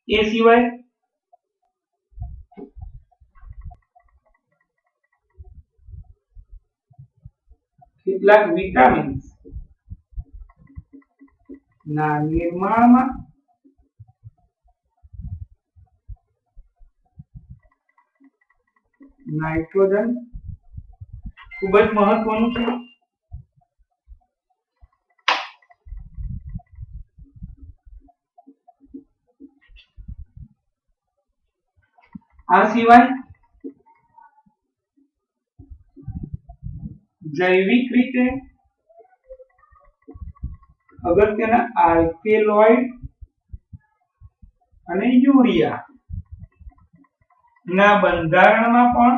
S1: એ સિવાય કેટલાક વિટામિન્સ ના નિર્માણમાં નાઇટ્રોજન ખૂબ જ મહત્વનું છે. આ સિવાય જૈવિક રીતે અગત્યના આલ્કેલોઇડ અને યુરિયા ના બંધારણમાં પણ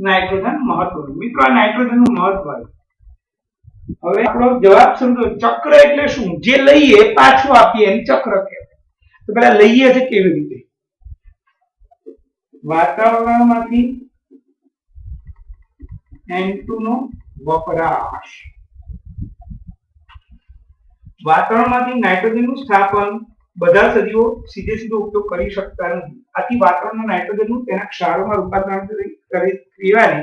S1: નાઇટ્રોજન મહત્વનું. મિત્રો આ નાઇટ્રોજન નું મહત્વ. હવે આપણો જવાબ સમજો. ચક્ર એટલે શું? જે લઈએ પાછું આપીએ એને ચક્ર કહેવાય. તો પેલા લઈએ છે કેવી રીતે? વાતાવરણમાંથી N2 નો વપરાશ. વાતાવરણમાંથી નાઇટ્રોજન નું સ્થાપન બધા સજીવો સીધો ઉપયોગ કરી શકતા નથી. આથી વાતાવરણના નાઇટ્રોજનનું તેના ક્ષારોમાં રૂપાંતરણ કરી ક્રિયાને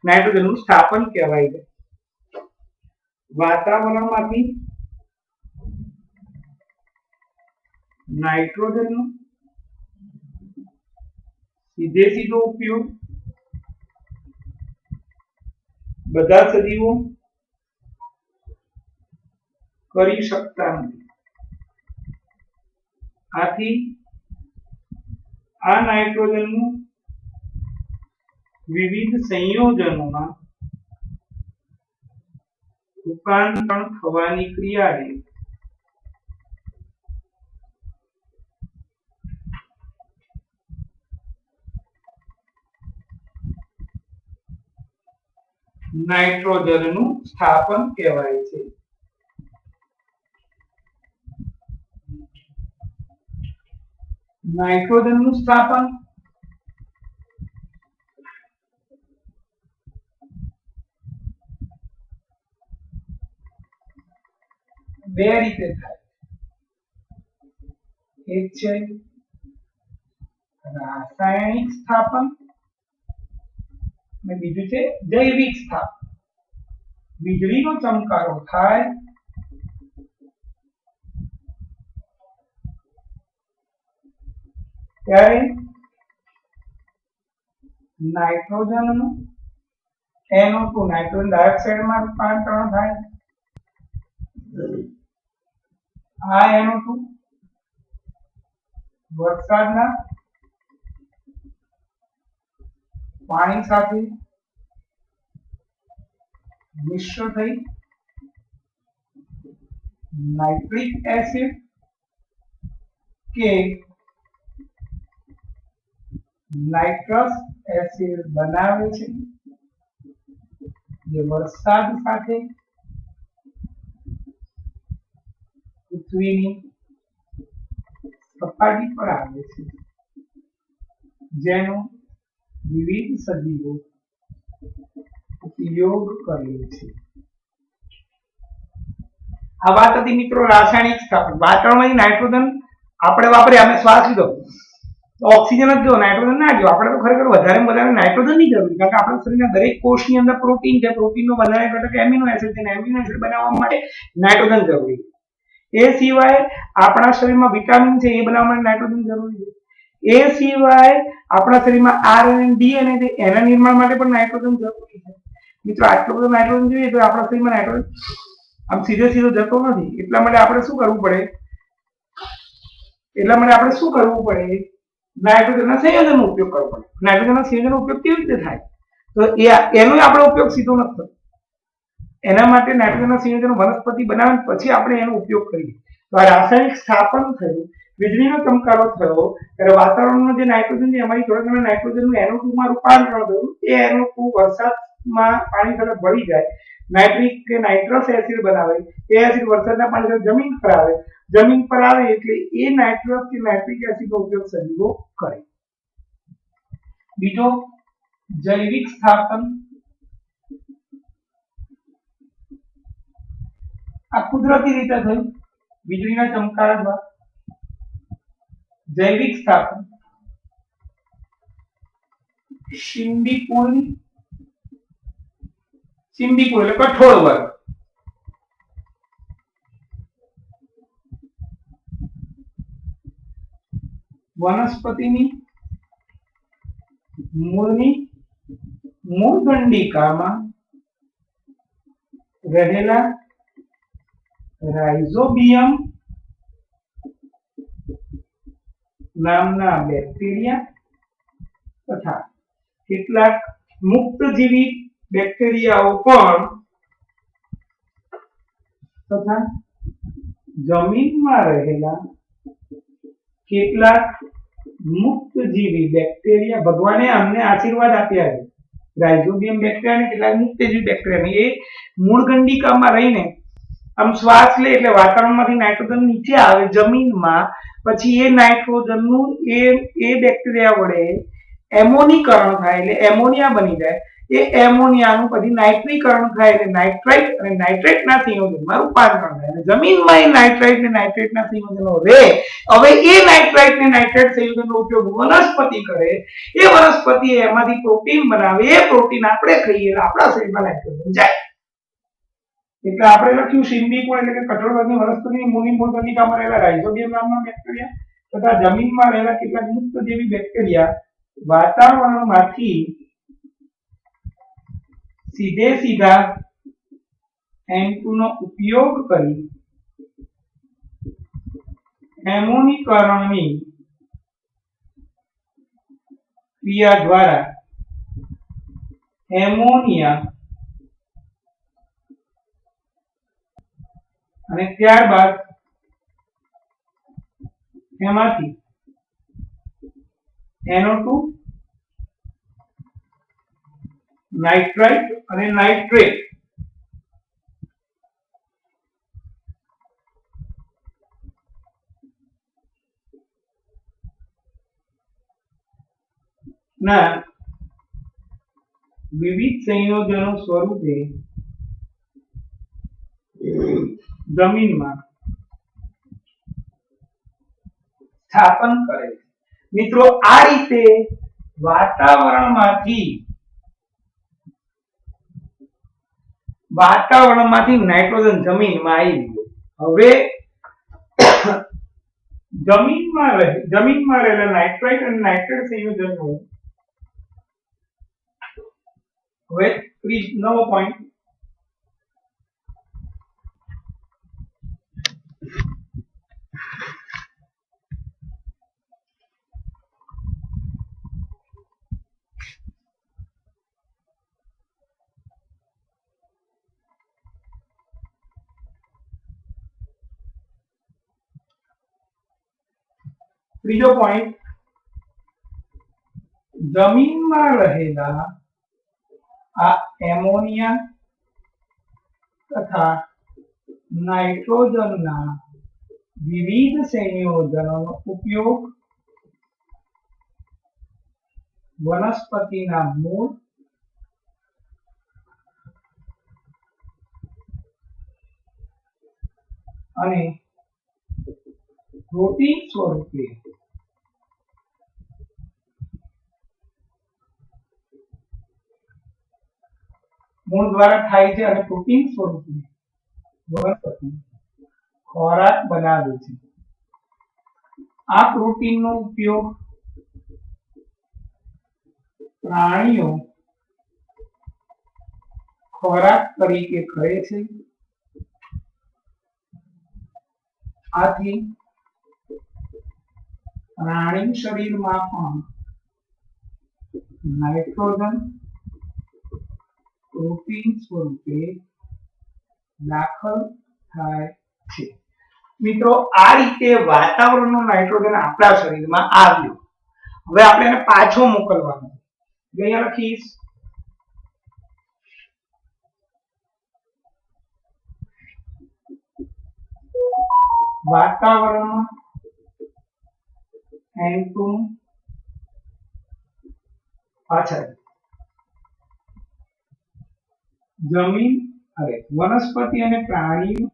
S1: નાઇટ્રોજનનું સ્થાપન કહેવાય છે. વાતાવરણમાંથી નાઇટ્રોજનનો સીધો ઉપયોગ બધા સજીવો કરી શકતા નથી. આથી આ નાઇટ્રોજનનું વિવિધ સંયોજનોમાં રૂપાંતરણ થવાની ક્રિયાને નાઇટ્રોજનનું સ્થાપન કહેવાય છે. નાઇટ્રોજનનું સ્થાપન બે રીતે થાય. એક છે રાસાયણિક સ્થાપન અને બીજું છે જૈવિક સ્થાપન. વીજળીનો ચમકારો થાય ત્યારે નાઇટ્રોજનનું NO2 નાઇટ્રોજન ડાયોક્સાઇડમાં રૂપાંતરણ થાય. આ NO2 વરસાદના પાણી સાથે મિશ્ર થઈ નાઇટ્રિક એસિડ કે નાઇટ્રસ એસિડ બનાવે છે, જે વરસાદ સાથે પૃથ્વીની સપાટી પર આવે છે, જેનો વિવિધ સજીવો ઉપયોગ કરે છે. આ વાત હતી મિત્રો રાસાયણિક સ્થાપન. વાતાવરણમાં નાઇટ્રોજન આપણે વાપરીએ, આપણે શ્વાસ લીધો તો ઓક્સિજન જ ગયો, નાઇટ્રોજન ના ગયો. આપણે તો ખરેખર વધારે નાઇટ્રોજન ની જરૂર, કારણ કે આપણા શરીરના દરેક કોષની અંદર પ્રોટીન છે. પ્રોટીનનો બનાવવા ઘટક એમિનો એસિડ છે, એમિનો એસિડ બનાવવા માટે નાઇટ્રોજન જરૂરી છે. એ સિવાય આપણા શરીરમાં વિટામિન છે, એ બનાવવા માટે નાઇટ્રોજન જરૂરી છે. એ સિવાય આપણા શરીરમાં આરએનએ ડીએનએ છે, એના નિર્માણ માટે પણ નાઇટ્રોજન જરૂરી છે. મિત્રો આટલું બધું નાઇટ્રોજન જોઈએ તો આપણા શરીરમાં નાઇટ્રોજન આમ સીધો જતો નથી. એટલા માટે આપણે શું કરવું પડે? નાઇટ્રોજનના સંયોજનનો ઉપયોગ કરવો પડે. નાઇટ્રોજનના સંયોજનનો ઉપયોગ કેવી રીતે થાય? તો એનો આપણો ઉપયોગ સીધો નથી થતો. એના માટે નાઇટ્રોજનના સંયોજનો વનસ્પતિ બનાવે પછી આપણે એનો ઉપયોગ કરીએ. તો આ રાસાયણિક સ્થાપન થયું, વીજળીનો ચમકારો થયો ત્યારે વાતાવરણમાં જે નાઇટ્રોજન છે એમાંથી થોડા ઘણા નાઇટ્રોજનનું NO2 માં રૂપાંતરણ થયું. એ NO2 વરસાદમાં પાણી સાથે ભળી જાય, નાઇટ્રિક કે નાઇટ્રસ એસિડ બનાવે. એ એસિડ વરસાદના પાણી સાથે જમીન પર આવે. જમીન પર આવે એટલે એ નાઇટ્રસ કે નાઇટ્રિક એસિડનો ઉપયોગ સજીવો કરે. બીજો જૈવિક સ્થાપન. આ કુદરતી રીતે થયું વીજળીના ચમકારા દ્વારા. જૈવિક સ્થાપન સિમ્બિકુલ એટલે કઠોળ વર્ગ. વનસ્પતિની મૂળગંડિકામાં રહેલા રાઇઝોબિયમ નામના બેક્ટેરિયા તથા કેટલાક મુક્તજીવી બેક્ટેરિયાઓ પણ તથા જમીનમાં રહેલા કેટલાક મુક્તજીવી બેક્ટેરિયા, ભગવાને અમને આશીર્વાદ આપ્યા છે રાઇઝોબિયમ બેક્ટેરિયા ને કેટલાક મુક્તજીવી બેક્ટેરિયા, એ મૂળગંડિકામાં રહીને આમ શ્વાસ લે એટલે વાતાવરણમાંથી નાઇટ્રોજન નીચે આવે જમીનમાં. પછી એ નાઇટ્રોજનનું એ બેક્ટેરિયા વડે એમોનીકરણ થાય એટલે એમોનિયા બની જાય. એ એમોનિયાનું પછી નાઇટ્રીકરણ થાય એટલે નાઇટ્રાઇટ અને નાઇટ્રેટના સંયોજનમાં રૂપાંતરણ થાય. અને જમીનમાં એ નાઇટ્રાઇટ ને નાઇટ્રેટના સંયોજનો રહે. હવે એ નાઇટ્રાઇટ ને નાઇટ્રેટ સંયોજનનો ઉપયોગ વનસ્પતિ કરે. એ વનસ્પતિ એમાંથી પ્રોટીન બનાવે. એ પ્રોટીન આપણે ખાઈએ એટલે આપણા શરીરમાં નાઇટ્રોજન જાય. એટલે આપણે લખ્યું સિમ્બિકુલ એટલે કે કઠોળ વર્ગની વનસ્પતિની મૂળની મૂળગંડિકામાં રહેલા રાઇઝોબિયમ નામના બેક્ટેરિયા તથા જમીનમાં રહેલા કેટલાક મુક્તજીવી બેક્ટેરિયા વાતાવરણમાંથી સીધા N2 નો ઉપયોગ કરી એમોનીકરણની ક્રિયા દ્વારા એમોનિયા અને ત્યારબાદ એમાંથી NO2 નાઇટ્રાઇટ અને નાઇટ્રેટ ના વિવિધ સંયોજનો સ્વરૂપે જમીનમાં સ્થાપન કરે છે. મિત્રો આ રીતે વાતાવરણમાંથી નાઇટ્રોજન જમીનમાં આવી ગયો. હવે જમીનમાં રહેલા નાઇટ્રાઇટ અને નાઇટ્રેટ સંયોજનો હવે નવો પોઈન્ટ ત્રીજો પોઈન્ટ જમીનમાં રહેલા આ એમોનિયા તથા નાઇટ્રોજનના વિવિધ સંયોજનોનો ઉપયોગ વનસ્પતિના મૂળ અને પ્રોટીન સ્વરૂપે મૂળ દ્વારા થાય છે અને પ્રોટીન સ્વરૂપે વનસ્પતિ ખોરાક બનાવે છે. આ પ્રોટીનનો ઉપયોગ પ્રાણીઓ ખોરાક તરીકે કરે છે. આથી प्राणी शरीर में नाइट्रोजन प्रोटीन स्वरूपे दाखल थाय छे। मित्रों आ रीते वातावरण नाइट्रोजन आपણા શરીરમાં આવ્યો। હવે આપણે એને પાછો મોકલવાનો છે। અહીંયા લખીશ વાતાવરણ N2 પાછળ જમીન અરે વનસ્પતિ અને પ્રાણી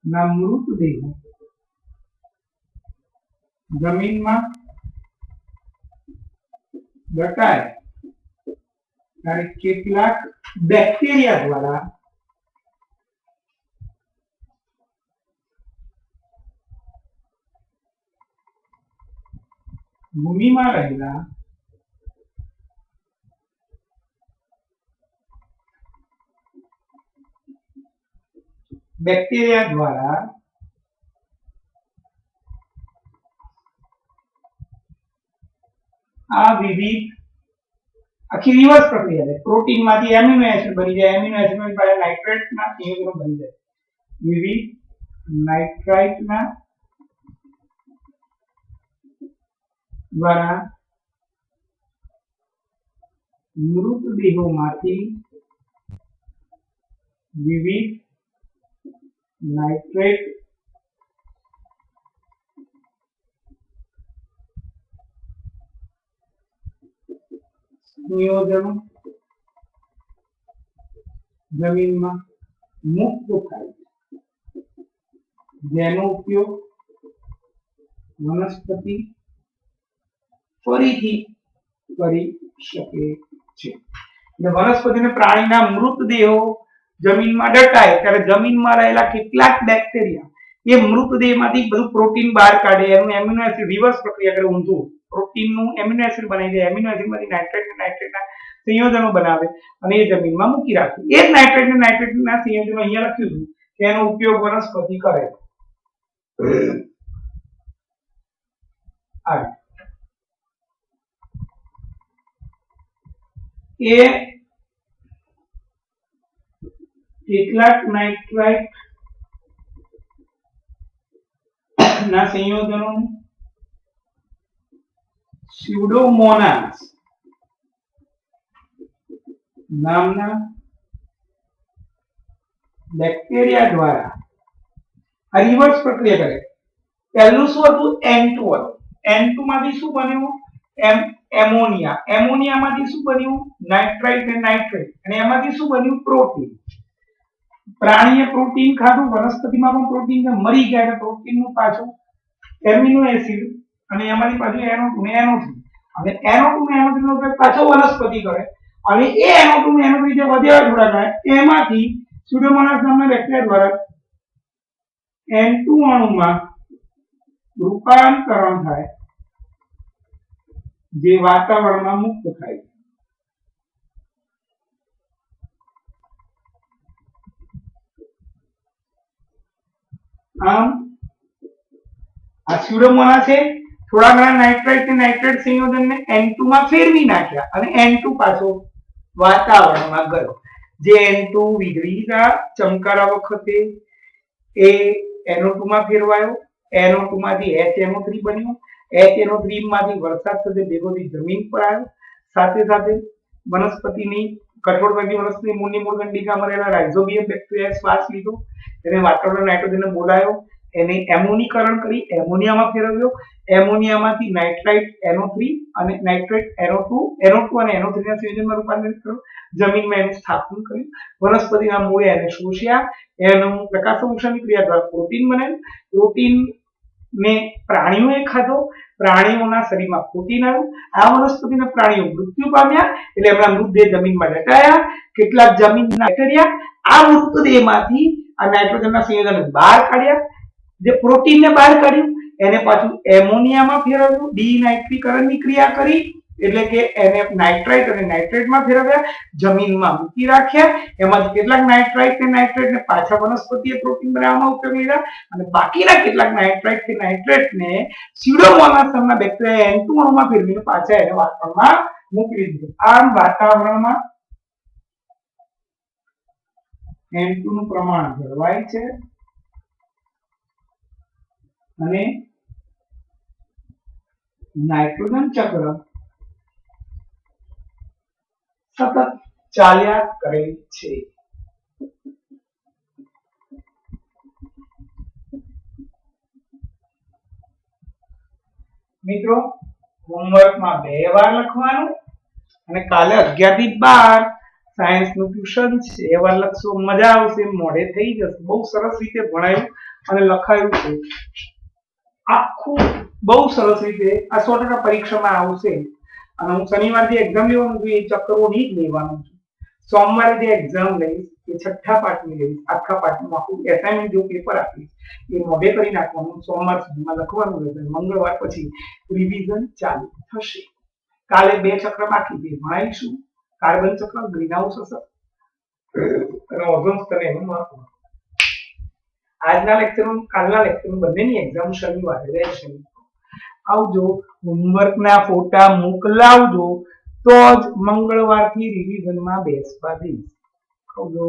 S1: ના મૃતદેહ જમીનમાં દટાય ત્યારે કેટલાક બેક્ટેરિયા દ્વારા ભૂમિમાં રહેલા બેક્ટેરિયા દ્વારા આ વિવિધ આખી રિવર્સ પ્રક્રિયા છે। પ્રોટીન માંથી એમિનો એસિડ બની જાય, એમિનો એસિડ માંથી પાછા નાઇટ્રેટ ના સંયોજનો બની જાય। વિવિધ નાઇટ્રાઇટ ના દ્વારા મૃતદેહોમાંથી વિવિધ નાઇટ્રેટ સંયોજનો જમીનમાં મુક્ત થાય છે, જેનો ઉપયોગ વનસ્પતિ ફરીથી કરી શકે છે। વનસ્પતિ અને પ્રાણીના મૃતદેહો જમીનમાં દટાય ત્યારે જમીનમાં રહેલા કેટલાક બેક્ટેરિયા એ મૃતદેહમાંથી બધું પ્રોટીન બહાર કાઢે, એનું એમિનો એસિડ રિવર્સ પ્રક્રિયા કરે, ઊંધું પ્રોટીનનું એમિનો એસિડ બનાવી દે, એમિનો એસિડમાંથી નાઇટ્રેટના સંયોજનો બનાવે અને એ જમીનમાં મૂકી રાખે। એ જ નાઇટ્રેટના સંયોજનો અહીંયા લખ્યું છે કે એનો ઉપયોગ વનસ્પતિ કરે। આગળ એ કેટલાક નાઇટ્રાઇટ ના સંયોજનો સ્યુડોમોનાસ નામના બેક્ટેરિયા દ્વારા આ રિવર્સ પ્રક્રિયા કરે। પહેલું શું હતું? N2 હતું। N2 માંથી શું બન્યું? એમોનિયા। એમોનિયામાંથી શું બન્યું? નાઇટ્રાઇટ અને નાઇટ્રેટ, અને એમાંથી શું બન્યું? પ્રોટીન। પ્રાણીએ પ્રોટીન ખાધું, વનસ્પતિમાં પણ પ્રોટીન છે, મરી ગયા એટલે પ્રોટીનનું પાછું એમિનો એસિડ અને એમાંથી પાછું NO2 ને NO3, હવે NO2 ને NO3 નો ઉપયોગ પાછો વનસ્પતિ કરે અને એ NO2 ને NO3 જે વધ્યા થોડા થાય એમાંથી સ્યુડોમોનાસ નામના બેક્ટેરિયા દ્વારા N2 અણુમાં રૂપાંતરણ થાય, જે વાતાવરણમાં મુક્ત થાય છે। આમ આ સ્યુડોમોનાસ છે થોડા ઘણા નાઇટ્રાઇટ અને નાઇટ્રેટ સંયોજનને N2 માં ફેરવી નાખ્યા અને N2 પાછો વાતાવરણમાં ગયો। જે N2 વીજળીના ચમકારા વખતે એ NO2 માં ફેરવાયો, NO2 માંથી HNO3 બન્યો, HNO3 માંથી વરસાદ સાથે ભેગો થઈ જમીન પર આવ્યો, સાથે સાથે વનસ્પતિની કઠોળભાગી વનસ્પતિ મૂળની મૂળગંડિકામાં રહેલા રાઇઝોબિયમ બેક્ટેરિયાએ શ્વાસ લીધો, તેને વાતાવરણ નાઇટ્રોજનને બોલાયો, એને એમોનીકરણ કરી એમોનિયામાં ફેરવ્યો, એમોનિયામાંથી નાઇટ્રાઇટ NO3 અને નાઇટ્રેટ NO2 અને NO3 ના સંયોજનમાં રૂપાંતરિત કર્યું, જમીનમાં એનું સ્થાપન કર્યું, વનસ્પતિના મૂળે એને શોષ્યા, એનું પ્રકાશસંશ્લેષણની ક્રિયા દ્વારા પ્રોટીન બનેલું, પ્રોટીન ને પ્રાણીઓએ ખાધો, પ્રાણીઓના શરીરમાં પ્રોટીન આવ્યું, આ વનસ્પતિના પ્રાણીઓ મૃત્યુ પામ્યા એટલે એમના મૃતદેહ જમીનમાં દટાયા, કેટલાક જમીનના બેક્ટેરિયા આ મૃતદેહમાંથી આ નાઇટ્રોજનના સંયોજનને બહાર કાઢ્યા, જે પ્રોટીનને બહાર કાઢ્યું એને પાછું એમોનિયામાં ફેરવ્યું, ડીનાઇટ્રીકરણની ક્રિયા કરી એટલે કે એને નાઇટ્રાઇટ અને નાઇટ્રેટમાં ફેરવ્યા, જમીનમાં મૂકી રાખ્યા, એમાંથી કેટલાક નાઇટ્રાઇટ કે નાઇટ્રેટને પાછા વનસ્પતિએ પ્રોટીન બનાવવામાં ઉપયોગ લીધા અને બાકીના કેટલાક નાઇટ્રાઇટ કે નાઇટ્રેટને સ્યુડોમોનાસ નામના બેક્ટેરિયા N2 અણુમાં ફેરવીને પાછા એને વાતાવરણમાં મોકલી દીધું. આમ વાતાવરણમાં N2 નું પ્રમાણ જળવાય છે અને નાઇટ્રોજન ચક્ર સતત ચાલ્યા કરે છે. મિત્રો હોમવર્કમાં 2 વાર લખવાનું અને કાલે 11 થી 12 સાયન્સ નું ટ્યુશન છે, એ વાર લખશો, મજા આવશે, મોઢે થઈ જશે. બહુ સરસ રીતે ભણાયું અને લખાયું છે આખું, બહુ સરસ રીતે. આ 100% પરીક્ષામાં આવશે. અને હું શનિવારથી એક્ઝામ લેવાનું છું, એ ચક્કરોની જ લેવાનું છું. સોમવારે જે એક્ઝામ લઈશ એ 6થા પાઠની લઈશ, આખા પાઠનું આખું એસાઇનમેન્ટ જેવું પેપર આપીશ, એ મોઢે કરી નાખવાનું, સોમવાર સુધીમાં લખવાનું રહેશે. મંગળવાર પછી રિવિઝન ચાલુ થશે. કાલે 2 ચક્ર બાકી છે, ભણાવીશું કાર્બન ચક્ર, ગ્રીન હાઉસ અસર અને ઓઝોન સ્તર એનું મહત્વ. આજના લેક્ચરનું કાલના લેક્ચરનું બંનેની એક્ઝામ શનિવારે રહેશે. આવજો, હોમવર્કના ફોટા મોકલાવજો, તો જ મંગળવારથી રિવિઝનમાં બેસવા દઈશ. આવજો.